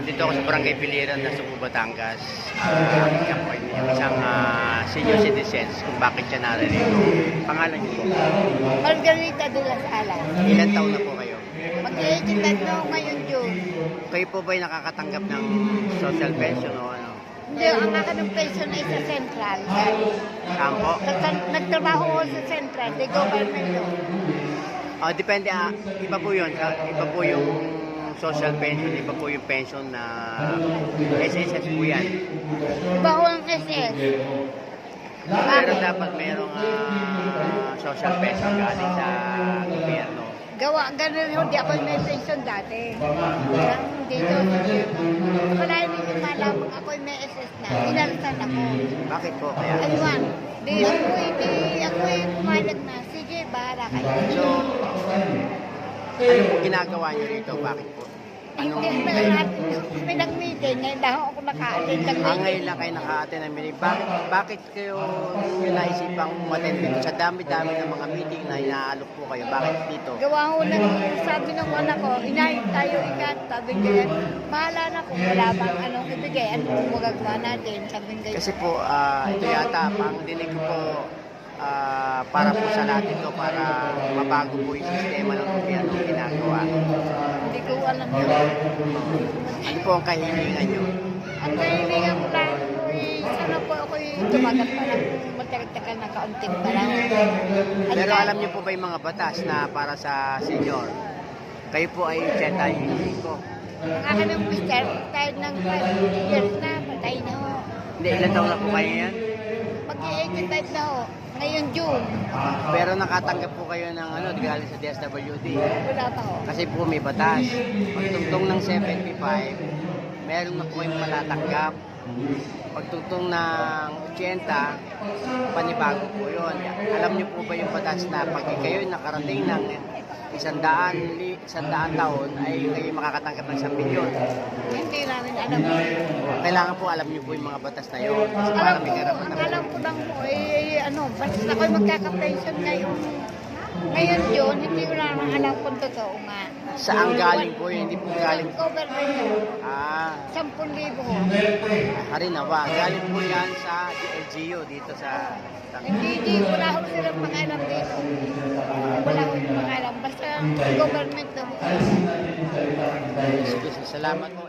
Nandito ako sa Barangay Biliran na Subo, Batangas. Yan po yung isang senior citizens kung bakit siya naririto. Pangalan niyo po? Margarita de las Alas. Ilan taon na po kayo? Mag-iitinad na ako ngayon, June. Kayo po ba'y nakakatanggap ng social pension o ano? Hindi, ang akin ng pension ay sa Central. Saan po? Nagtrabaho ko sa Central, the government yun. Depende, iba po yun. Iba po yung social pension, iba po yung pension na SSS po yan. Iba ko ang SS. Pero dapat merong social pension galing sa gobyerno. Ganun yun, di ako may pension dati. Dito, kalahin ninyo malamang ako may SS na. Inalisan ako. Bakit po kaya? Aywan, ako pumalag na. Sige, bahala kayo. So, ano po ginagawa nyo rito? Bakit po? Anong May nag-meeting, ngayon lang ako naka-attend ng meeting. Ngayon lang kayo naka-attend ng meeting. Bakit kayo naisipang umattend dito? Sa dami-dami ng mga meeting na inaalok po kayo. Bakit dito? Gawa ko ng sabi ng anak ko, inayos tayo ikat. Sabi niya, bahala na kung wala bang anong ibigay. Ano kung magagawa natin? Sabi niya. Kasi po, ito yata, pang dinig ko po, para po sa lahat ito, para mabago po yung sistema ng gobyerno ginagawa. Hindi ko alam yun. Ano po ang kahilingan nyo? Ang kahilingan ko lang, sana po ako tumagat pa lang matagal-tagal na kaunting pa lang. Pero alam niyo po ba yung mga batas na para sa senior? Kayo po ay 80 yung ko. Ang akin ng mister, kahit ng 5 years na, patay na ho. Hindi, ilan taon na po kayo yan? Mag-i-85 na ho. Ngayon June. Pero nakatanggap po kayo ng galing sa DSWD. Wala pa ho. Kasi po may batas. Pagtungtong ng 75, meron na po kayong matatanggap. Pagtungtong ng 80, panibago po yun. Alam niyo po ba yung batas na pag kayo nakarating ng 100 taon ay kayo makakatanggap ng 1 milyon? Hindi namin alam. Kailangan po alam niyo po yung mga batas na yun. Kasi para may karapatan po. Alam ko lang po, basta ako'y magkaka-pension ngayon yun, hindi ko na alam kung totoo nga. Saan galing po yun? Hindi po galing. Government yun. 10,000 ho. Harinawa. Galing po yan sa LGU dito sa... Hindi, wala ko silang pangalam dito. Wala ko silang pangalam. Basta government na. Sige, salamat po.